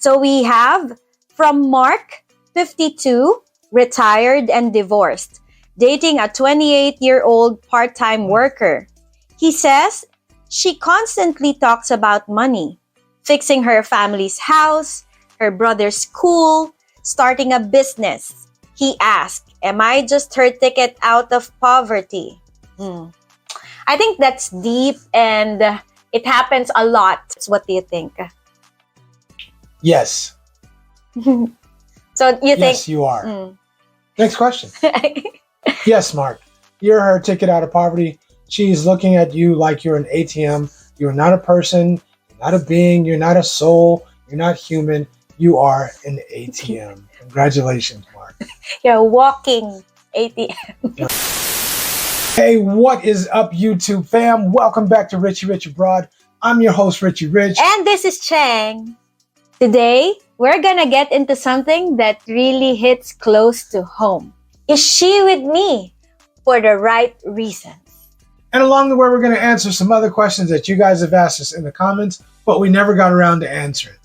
So we have from Mark, 52, retired and divorced, dating a 28-year-old part-time worker. He says she constantly talks about money, fixing her family's house, her brother's school, starting a business. He asked, am I just her ticket out of poverty? I think that's deep and it happens a lot. What do you think? Yes. So you think? Yes, you are. Next question. Yes, Mark. You're her ticket out of poverty. She's looking at you like you're an ATM. You're not a person. You're not a being. You're not a soul. You're not human. You are an ATM. Congratulations, Mark. You're a walking ATM. Hey, what is up, YouTube fam? Welcome back to Richie Rich Abroad. I'm your host, Richie Rich. And this is Chang. Today, we're gonna get into something that really hits close to home. Is she with me for the right reasons? And along the way, we're going to answer some other questions that you guys have asked us in the comments, but we never got around to answering.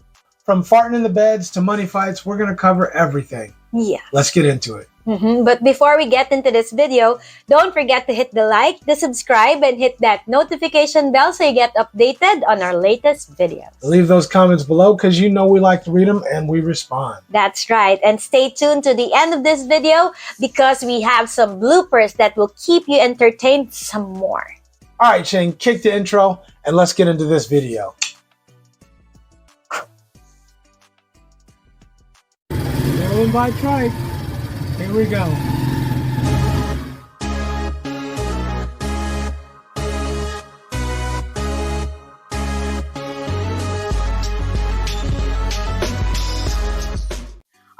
From farting in the beds to money fights, we're going to cover everything. Yeah. Let's get into it. But before we get into this video, don't forget to hit the like, the subscribe, and hit that notification bell so you get updated on our latest videos. Leave those comments below because you know we like to read them and we respond. That's right. And stay tuned to the end of this video because we have some bloopers that will keep you entertained some more. All right, Shane, kick the intro and let's get into this video. Rolling by trike. Here we go.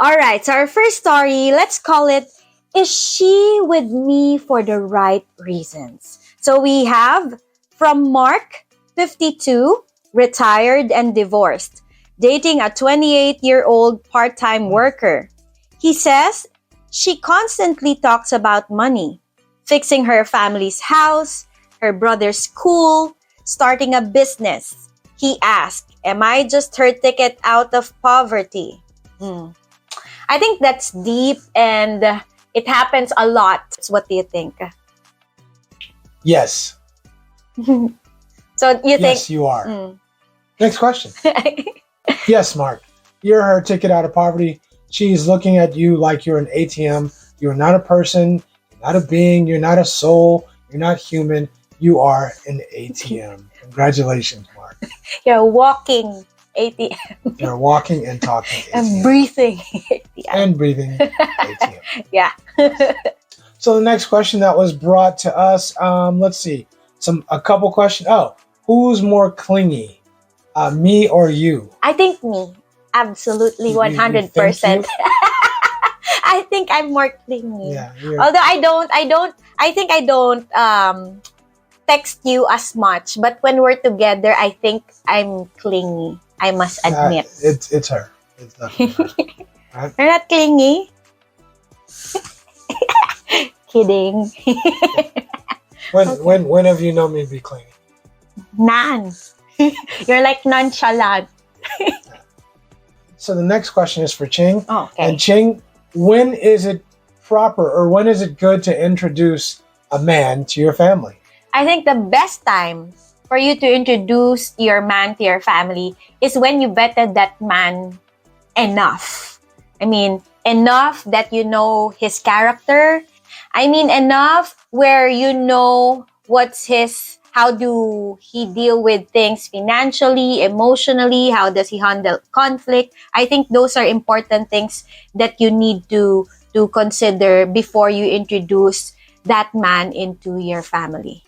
Alright, so our first story, let's call it, Is She With Me for the Right Reasons? So we have from Mark, 52, retired and divorced, dating a 28-year-old part-time worker. He says she constantly talks about money, fixing her family's house, her brother's school, starting a business. He asked, am I just her ticket out of poverty? I think that's deep and it happens a lot. What do you think? Yes. So you think? Yes, you are. Next question. Yes, Mark. You're her ticket out of poverty. She's looking at you like you're an ATM. You're not a person. You're not a being. You're not a soul. You're not human. You are an ATM. Congratulations, Mark. You're a walking ATM. You're walking and talking ATM. And breathing ATM. And breathing ATM. Yeah. So the next question that was brought to us, let's see. A couple questions. Oh, who's more clingy? Me or you? I think me. Absolutely, 100%. I think I'm more clingy. Yeah. Although I don't text you as much, but when we're together, I think I'm clingy. I must admit. It's her. It's definitely her. Right? You're not clingy? Kidding. When have you known me to be clingy? None. You're like nonchalant. So the next question is for Ching. Oh, okay. And Ching, when is it proper or when is it good to introduce a man to your family? I think the best time for you to introduce your man to your family is when you vetted that man enough. I mean, enough that you know his character. I mean, enough where you know how do he deal with things financially, emotionally, how does he handle conflict. I think those are important things that you need to consider before you introduce that man into your family.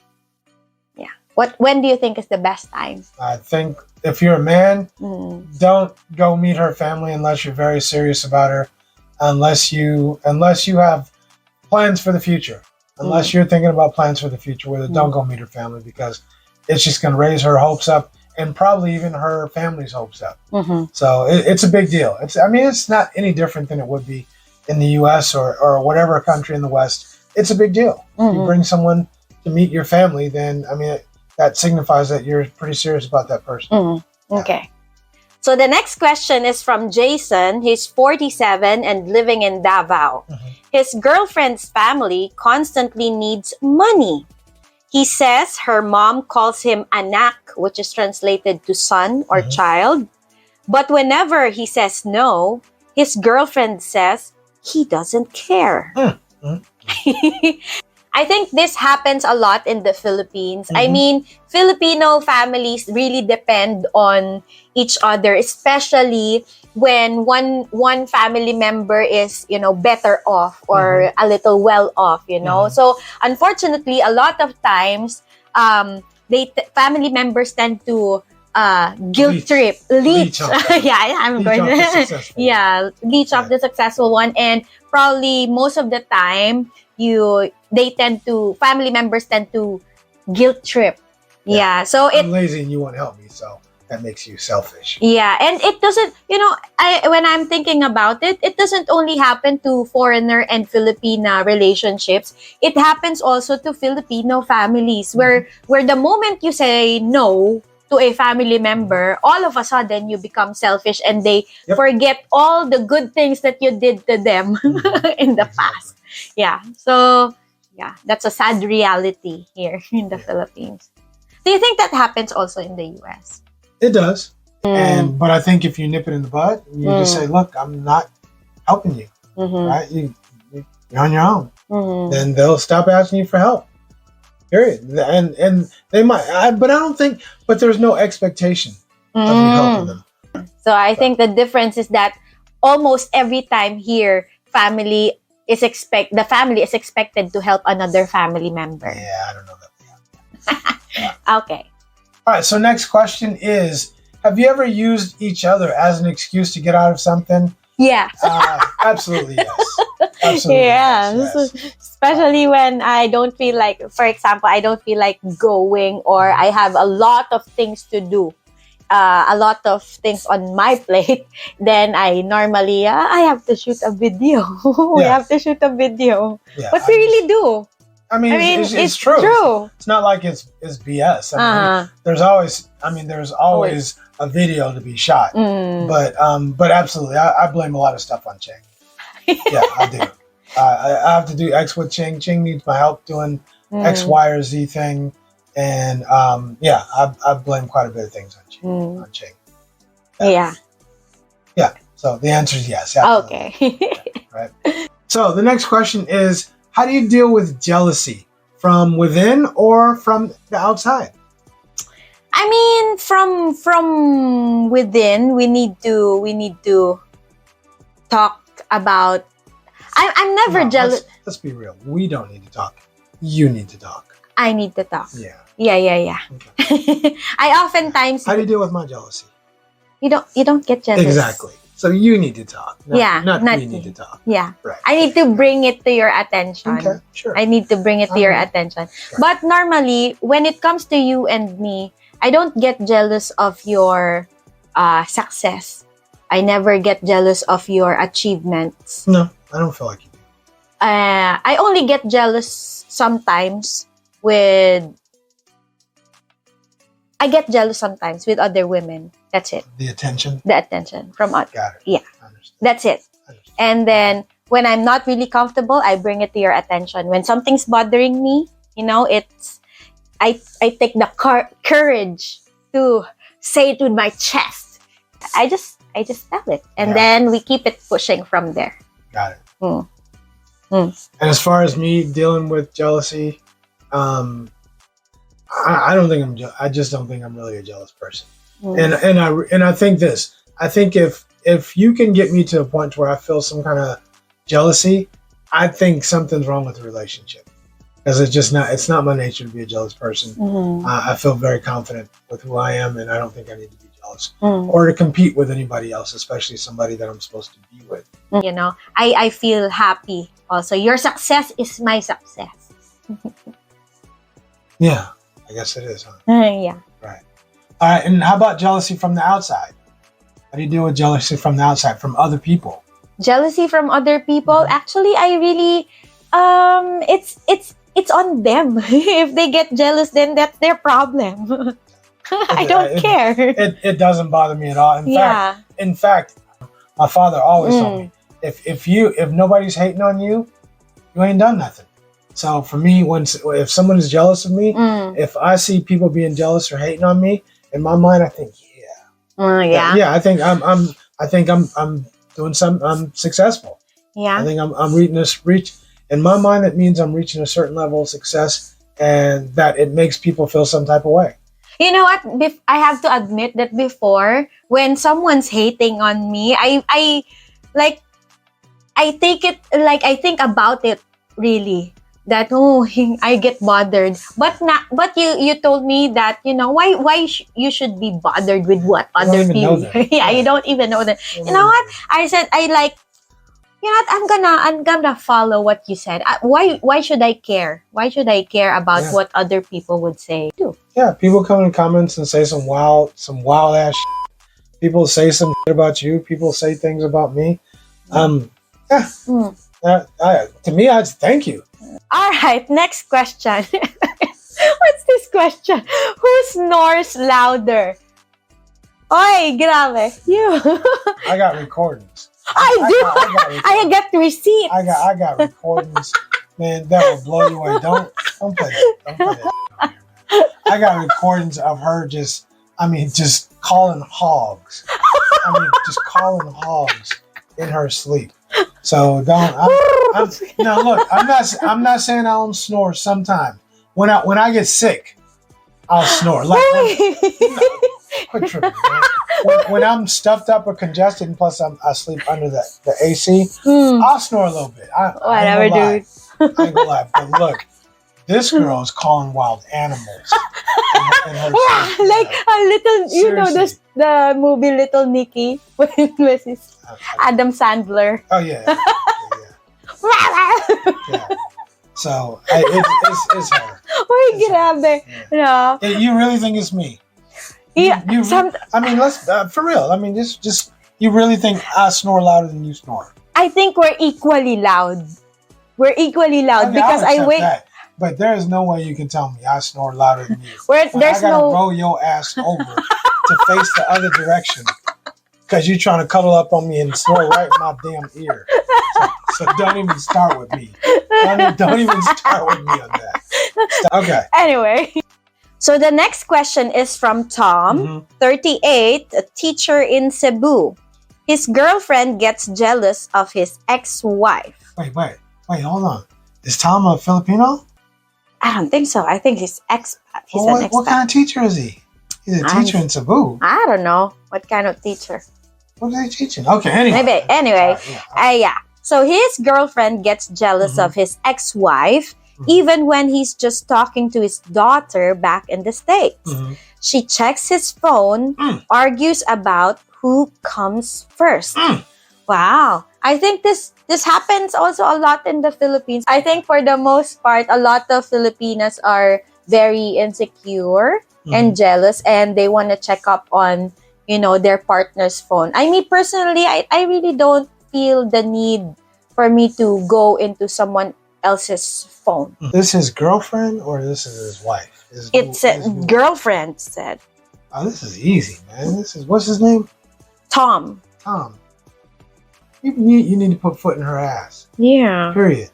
Yeah. When do you think is the best time? I think if you're a man, don't go meet her family unless you're very serious about her, unless you have plans for the future. Unless you're thinking about plans for the future, don't go meet her family because it's just going to raise her hopes up and probably even her family's hopes up. So it's a big deal. It's not any different than it would be in the U.S. or whatever country in the West. It's a big deal. If you bring someone to meet your family, then that signifies that you're pretty serious about that person. Okay. So the next question is from Jason. He's 47 and living in Davao. His girlfriend's family constantly needs money. He says her mom calls him anak, which is translated to son or child. But whenever he says no, his girlfriend says he doesn't care. I think this happens a lot in the Philippines. I mean, Filipino families really depend on each other, especially when one family member is, better off or a little well off, So, unfortunately, a lot of times, family members tend to guilt trip, leech. I'm going to leech off the successful one, and probably most of the time family members tend to guilt trip. So I'm lazy and you won't help me, so that makes you selfish. And it doesn't, when I'm thinking about it, it doesn't only happen to foreigner and Filipina relationships. It happens also to Filipino families where the moment you say no to a family member, all of a sudden you become selfish and they forget all the good things that you did to them in the past. So that's a sad reality here in the Philippines. Do you think that happens also in the US? It does. But I think if you nip it in the bud, you just say, look, I'm not helping you. Right? You're on your own. Then they'll stop asking you for help. Period. And they might, but I don't think, but there's no expectation of you helping them. So I think the difference is that almost every time here, the family is expected to help another family member. Yeah, I don't know that. Okay. All right. So next question is, have you ever used each other as an excuse to get out of something? Yeah. Absolutely, yes. Absolutely. Yes. Especially when I don't feel like, for example, I don't feel like going, or I have a lot of things to do, a lot of things on my plate, then I normally, I have to shoot a video. We have to shoot a video. Yeah, but we really do. I mean, it's true. It's not like it's BS. I mean, there's always a video to be shot. But absolutely, I blame a lot of stuff on Ching. Yeah, I do. I have to do X with Ching. Ching needs my help doing X, Y, or Z thing. And I blame quite a bit of things on Ching. Yeah. So the answer is yes. Absolutely. Okay. Right. So the next question is, how do you deal with jealousy from within or from the outside? I mean, from within, we need to talk about. I'm never jealous. Let's be real. We don't need to talk. You need to talk. I need to talk. Yeah. Okay. I oftentimes. How do you deal with my jealousy? You don't get jealous. Exactly. So you need to talk. Not we need to talk. Yeah. Right. I need to bring it to your attention. Okay, sure. I need to bring it to your attention. Right. But normally, when it comes to you and me, I don't get jealous of your success. I never get jealous of your achievements. No, I don't feel like you do. I only get jealous sometimes with other women. That's it. The attention from others. Got it. Yeah. I understand. That's it. And then when I'm not really comfortable, I bring it to your attention. When something's bothering me, I take the courage to say it with my chest. I just tell it, and then we keep it pushing from there. Got it. And as far as me dealing with jealousy, I don't think I just don't think I'm really a jealous person. And I think this. I think if you can get me to a point where I feel some kind of jealousy, I think something's wrong with the relationship, because it's not my nature to be a jealous person. I feel very confident with who I am, and I don't think I need to be jealous or to compete with anybody else, especially somebody that I'm supposed to be with. I feel happy also. Your success is my success. Yeah, I guess it is, huh? Yeah. Right. All right, and how about jealousy from the outside? How do you deal with jealousy from the outside, from other people? Jealousy from other people? Actually, I really, it's on them. If they get jealous, then that's their problem. I don't care. It doesn't bother me at all. In fact, my father always told me, if nobody's hating on you, you ain't done nothing. So for me, if someone is jealous of me, if I see people being jealous or hating on me, in my mind, I think, I think I'm doing something. I'm successful. Yeah. I think I'm reach. In my mind, that means I'm reaching a certain level of success, and that it makes people feel some type of way. You know what? I have to admit that before, when someone's hating on me, I take it like I think about it really. That I get bothered, but you told me that why you should be bothered with what other people. You don't even know that. You know what? I said I'm gonna follow what you said. Why should I care? Why should I care about what other people would say too? Yeah, people come in comments and say some wild ass shit. People say some shit about you. People say things about me. To me, I thank you. All right, next question. What's this question? Who snores louder? Oy, grabe. You. I got recordings. I got receipts. I got recordings, man. That will blow you away. Don't play that. Don't play that. I got recordings of her just calling hogs. Just calling hogs in her sleep. So don't. No, look. I'm not saying I don't snore. Sometime when I get sick, I'll snore. Quit tripping, man. When I'm stuffed up or congested, and plus I sleep under the AC, I'll snore a little bit. Whatever, dude. I ain't gonna lie. But look, this girl is calling wild animals. in her sleep. Like a little, Seriously. the movie Little Nicky with his Adam Sandler. Oh yeah. Yeah. So it's her. Uy, grabe. Yeah. You really think it's me? Yeah. Let's for real. Just you really think I snore louder than you snore? I think we're equally loud. We're equally loud because I wake. That, but there is no way you can tell me I snore louder than you. There's I gotta roll your ass over to face the other direction because you're trying to cuddle up on me and snore right in my damn ear. So don't even start with me. Don't even start with me on that. Okay. Anyway. So the next question is from Tom, 38, a teacher in Cebu. His girlfriend gets jealous of his ex-wife. Wait, hold on. Is Tom a Filipino? I don't think so. I think he's expat. He's an expat. What kind of teacher is he? He's a teacher in Cebu. I don't know what kind of teacher. What is he teaching? Okay, anyway. So his girlfriend gets jealous of his ex-wife, even when he's just talking to his daughter back in the States. She checks his phone, argues about who comes first. Wow. I think this happens also a lot in the Philippines. I think for the most part, a lot of Filipinas are very insecure and jealous, and they want to check up on, their partner's phone. Me personally, I really don't feel the need for me to go into someone else's phone. This is his girlfriend or this is his wife? It's a girlfriend said. Oh, this is easy, man. What's his name? Tom. You need to put foot in her ass. Yeah. Period.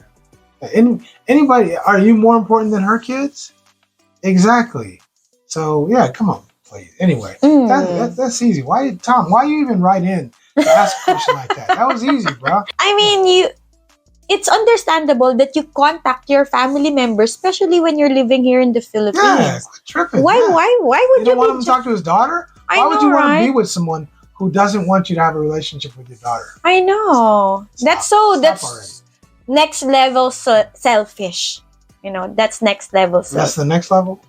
Anybody? Are you more important than her kids? Exactly. So yeah, come on, please. Anyway, that's easy. Why you even write in to ask a question like that? That was easy, bro. It's understandable that you contact your family members, especially when you're living here in the Philippines. Yeah, tripping. Why would you want him to talk to his daughter? Why would you want to be with someone who doesn't want you to have a relationship with your daughter? I know. That's next level selfish. That's next level selfish. That's the next level?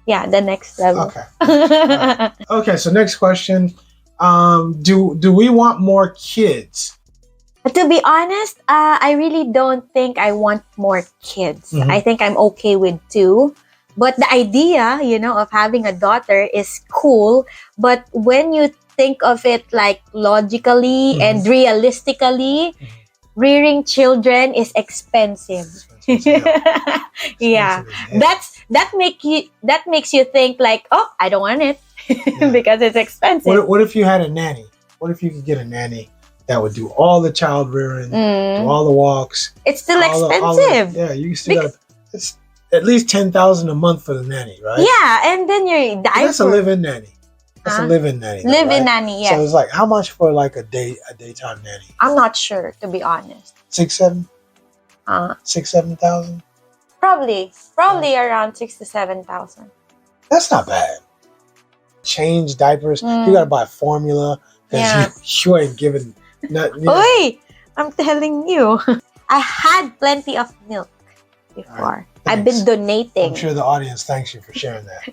Yeah, the next level. Okay. Right. Okay, so next question. Do we want more kids? To be honest, I really don't think I want more kids. I think I'm okay with 2. But the idea, of having a daughter is cool. But when you think of it like logically and realistically, rearing children is expensive. Yeah. that makes you think like, oh, I don't want it because it's expensive. What if you had a nanny? What if you could get a nanny that would do all the child rearing, do all the walks? It's still expensive. Yeah, you still have, it's at least $10,000 a month for the nanny, right? Yeah, and then you're dying. That's a live-in nanny. That's a live-in nanny. Live-in nanny, yeah. So it's like, how much for like a daytime nanny? I'm not sure, to be honest. 7,000? Probably around 6,000 to 7,000. That's not bad. Change diapers. You gotta buy formula because you ain't giving nothing. Oi, I'm telling you, I had plenty of milk before. Right, I've been donating. I'm sure the audience thanks you for sharing that.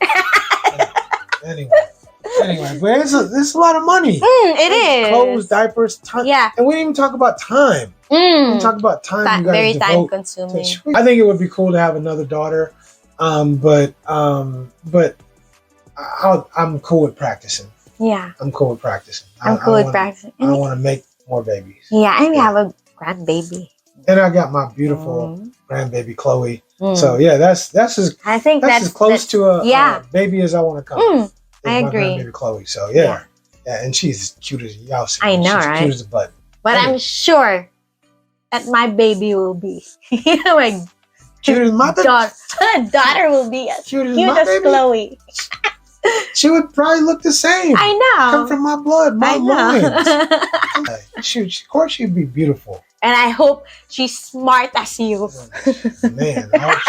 Anyway, but it's a lot of money. It is. Clothes, diapers, time. Yeah. And we didn't even talk about time. We didn't talk about time. You Very devote time consuming. I think it would be cool to have another daughter, but I'm cool with practicing. Yeah. I'm cool with practicing. I'm cool with practicing. I want to make more babies. Yeah, and we have a grandbaby. And I got my beautiful grandbaby Chloe. So yeah, that's as close to a baby as I want to come. I agree. My grandbaby Chloe. So yeah, and she's as cute as y'all see. I know, she's right? Cute as a button. But I'm sure that my baby will be my cute as my daughter will be as cute as Chloe. She would probably look the same. I know. Come from my blood, my loins. Of course she'd be beautiful. And I hope she's smart as you. Man, I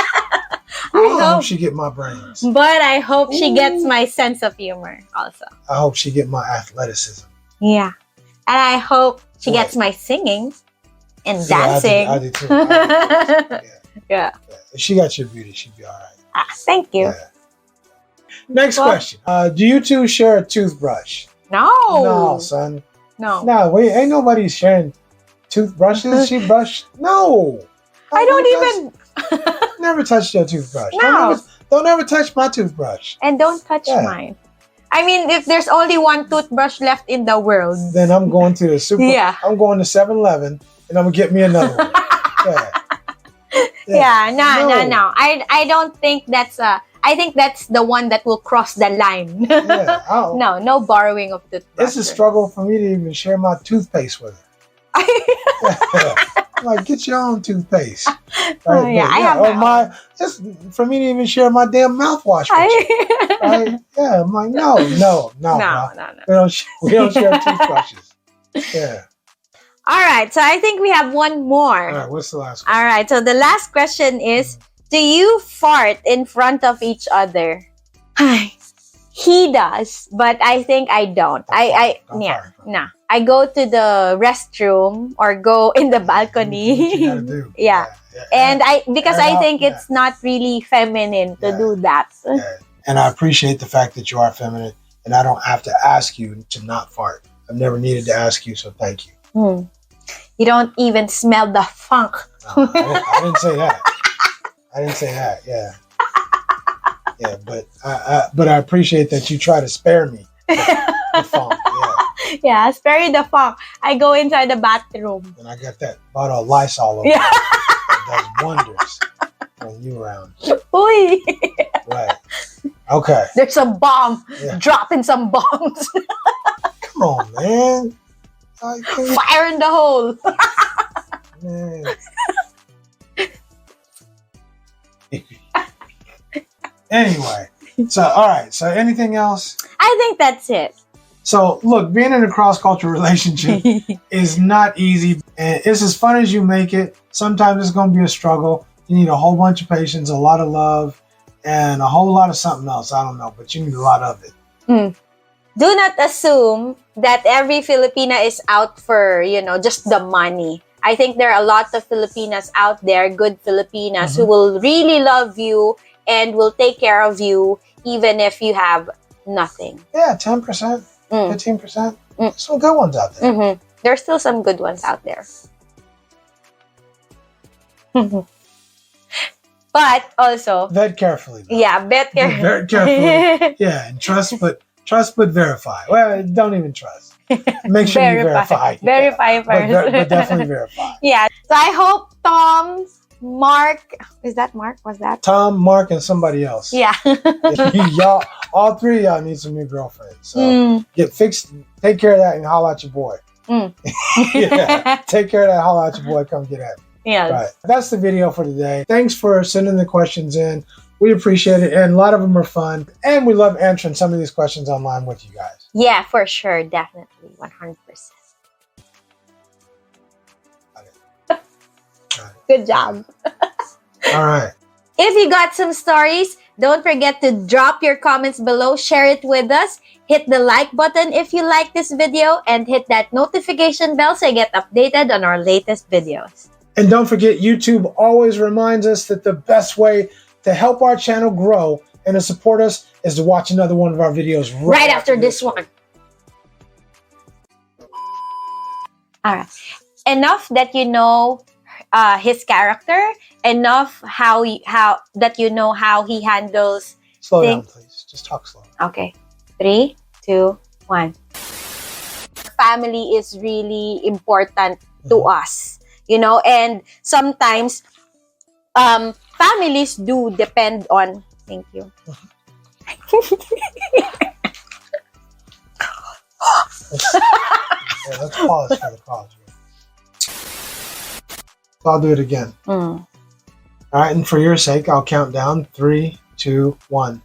hope she get my brains. But I hope she gets my sense of humor also. I hope she get my athleticism. Yeah. And I hope she gets my singing and dancing. I do too. Yeah. If she got your beauty, she'd be all right. Thank you. Yeah. Next question. Do you two share a toothbrush? No. No, son. No. No, ain't nobody sharing toothbrushes. She brushed. No. I don't even. Never touched your toothbrush. No. Don't ever touch my toothbrush. And don't touch mine. I mean, if there's only one toothbrush left in the world, then I'm going to the super. Yeah. I'm going to 7-Eleven and I'm gonna get me another one. No. I don't think that's I think that's the one that will cross the line. No borrowing of toothbrush. It's a struggle for me to even share my toothpaste with her. Like, get your own toothpaste. Right? I have just for me to even share my damn mouthwash with you. Right? Yeah, I'm like, no. We don't share toothbrushes. Yeah. All right, so I think we have one more. All right, what's the last question? All right, so the last question is, do you fart in front of each other? He does, but I think I don't. Nah. I go to the restroom or go in the balcony. What you gotta do. Yeah. And because I think it's not really feminine to do that. Yeah. And I appreciate the fact that you are feminine and I don't have to ask you to not fart. I've never needed to ask you, so thank you. You don't even smell the funk. No, I didn't say that. Yeah. Yeah, but I appreciate that you try to spare me the funk. Yeah, spare you the funk. I go inside the bathroom. And I got that bottle of Lysol over there. That does wonders when you around. Ooh. Right. Okay. There's a bomb. Dropping some bombs. Come on, man. Fire in the hole. Man. Anyway, so all right. So anything else? I think that's it. So look, being in a cross-cultural relationship is not easy, and it's as fun as you make it. Sometimes it's going to be a struggle. You need a whole bunch of patience, a lot of love, and a whole lot of something else. I don't know, but you need a lot of it. Do not assume that every Filipina is out for, just the money. I think there are a lot of Filipinas out there, good Filipinas, who will really love you and will take care of you even if you have nothing. Yeah, 10%, 15%. Some good ones out there. There's still some good ones out there. But also... vet carefully. Though. Yeah, vet carefully. Very carefully. Yeah, and trust but verify. Well, don't even trust. Make sure you verify. Verify first. But definitely verify. Yeah. So I hope Tom Mark. Is that Mark? Was that? Tom, Mark, and somebody else. Yeah. Y'all, all three of y'all need some new girlfriends. So get fixed. Take care of that and holla at your boy. Yeah, take care of that. Holla at your boy. Come get at me. Yeah. Right. That's the video for today. Thanks for sending the questions in. We appreciate it, and a lot of them are fun. And we love answering some of these questions online with you guys. Yeah, for sure. Definitely. 100%. Good job. All right. If you got some stories, don't forget to drop your comments below. Share it with us. Hit the like button if you like this video. And hit that notification bell so you get updated on our latest videos. And don't forget, YouTube always reminds us that the best way to help our channel grow and to support us is to watch another one of our videos right after this one. All right. Enough that you know his character. Enough that you know how he handles. Slow down, please. Just talk slow. Okay. 3, 2, 1. Family is really important to us. You know, and sometimes families do depend on. Thank you. Let's pause for the cause. I'll do it again. All right, and for your sake, I'll count down. 3, 2, 1.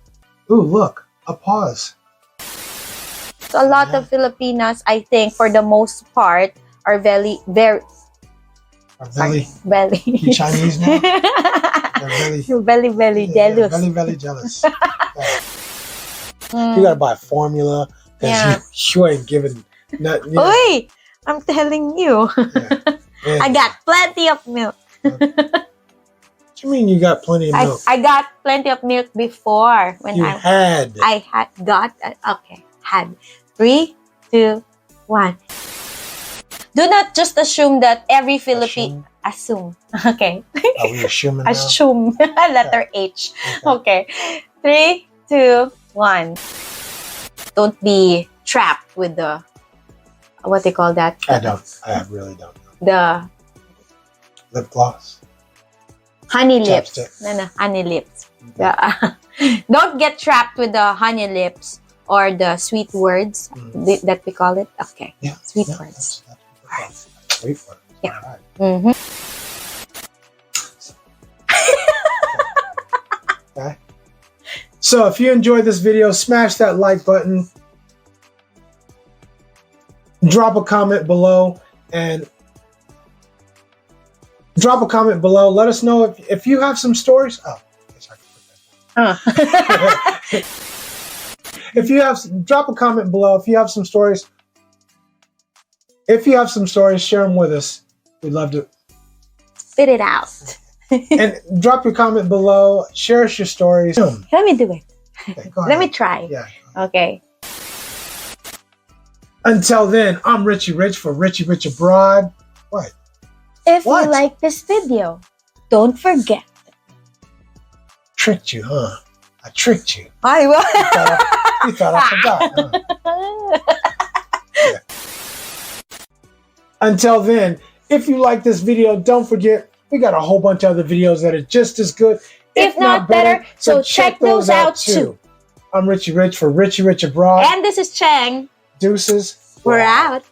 Ooh, look, a pause. So a lot of Filipinas, I think, for the most part, are very Belly. You Chinese now? Very jealous. Very jealous. You gotta buy formula because you ain't giving nothing. Oi! I'm telling you. Yeah. I got plenty of milk. What you mean you got plenty of milk? I got plenty of milk before. When I had. Okay. Had. 3, 2, 1. Do not just assume that every Filipino... Assume. Okay. Are we assuming now? Assume. Letter H. Okay. 3, 2, 1. Don't be trapped with the... What they call that? I really don't know. The... Lip gloss. Honey lips. Chapstick. No, honey lips. Yeah. Don't get trapped with the honey lips or the sweet words that we call it. Okay. Yeah. Sweet words. That's sweet words. Yeah. All right. Okay. So if you enjoyed this video, smash that like button. Drop a comment below and let us know if you have some stories. Oh, I guess I can put that. Drop a comment below if you have some stories. If you have some stories, share them with us. We'd love to spit it out. And drop your comment below. Share us your stories. Let me do it. Okay, Let me try. Yeah. Okay. Until then, I'm Richie Rich for Richie Rich Abroad. What? If you like this video, don't forget. Tricked you, huh? I tricked you. I will. You thought I forgot, huh? Yeah. Until then, if you like this video, don't forget, we got a whole bunch of other videos that are just as good, if not better. So check those out too. I'm Richie Rich for Richie Rich Abroad. And this is Chang. Deuces. We're out.